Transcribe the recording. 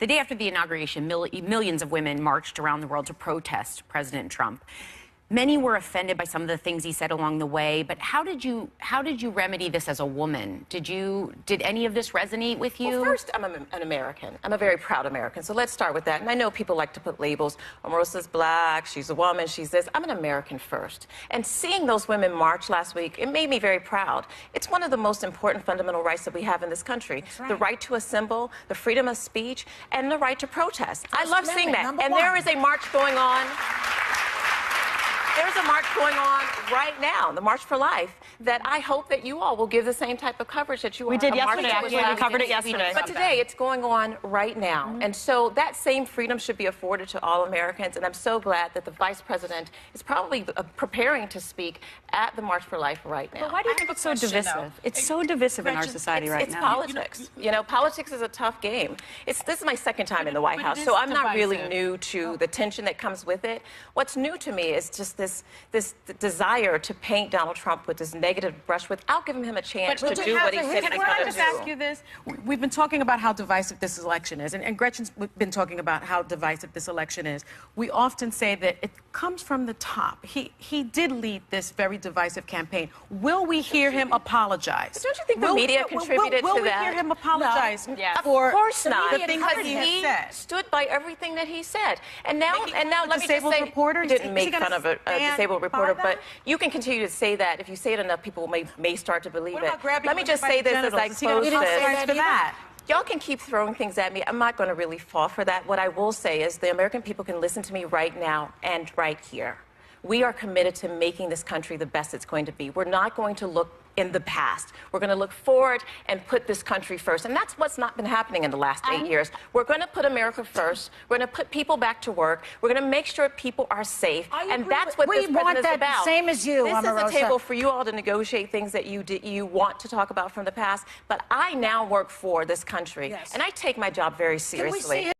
The day after the inauguration, millions of women marched around the world to protest President Trump. Many were offended by some of the things he said along the way, but how did you remedy this as a woman? Did any of this resonate with you? Well, first, I'm an American. I'm a very proud American, so let's start with that. And I know people like to put labels. Omarosa's black, she's a woman, she's this. I'm an American first. And seeing those women march last week, it made me very proud. It's one of the most important fundamental rights that we have in this country. That's right. The right to assemble, the freedom of speech, and the right to protest. I love seeing that. Number And one. there is a march going on. There's a march going on right now, the March for Life, that I hope that you all will give the same type of coverage that you We did A yesterday, march was actually. We last covered it week. yesterday. But today, it's going on right now. And so that same freedom should be afforded to all Americans. And I'm so glad that the Vice President is probably preparing to speak at the March for Life right now. But why do you think it's so divisive? It's so divisive in our society right It's now. politics. You know, politics is a tough game. This is my second time in the White House, so I'm not really new to the tension that comes with it. What's new to me is just this desire to paint Donald Trump with this negative brush without giving him a chance to do what he said he's Can going I to just do. ask you this? We've been talking about how divisive this election is, and Gretchen's been talking about how divisive this election is. We often say that it comes from the top. He did lead this very divisive campaign. Will we hear him apologize? Don't you think the media contributed will to we that? hear him apologize Yes. for Of course not, the things that because he has said? stood by everything that he said. And now Making fun of let a me just disabled say, reporter? he Is didn't he make gonna fun of a stand disabled by reporter, that? but you can continue to say that. If you say it enough, people may start to believe What it. about grabbing Let me just women say by this the as I genitals? Is he gonna close apologize this. for that? Y'all can keep throwing things at me. I'm not going to really fall for that. What I will say is the American people can listen to me right now and right here. We are committed to making this country the best it's going to be. We're not going to look in the past. We're going to look forward and put this country first. And that's what's not been happening in the last 8 years. We're going to put America first. We're going to put people back to work. We're going to make sure people are safe. And that's what this president is about. Same as you, This is Omarosa. a table for you all to negotiate things that you want to talk about from the past. But I now work for this country. Yes. And I take my job very seriously.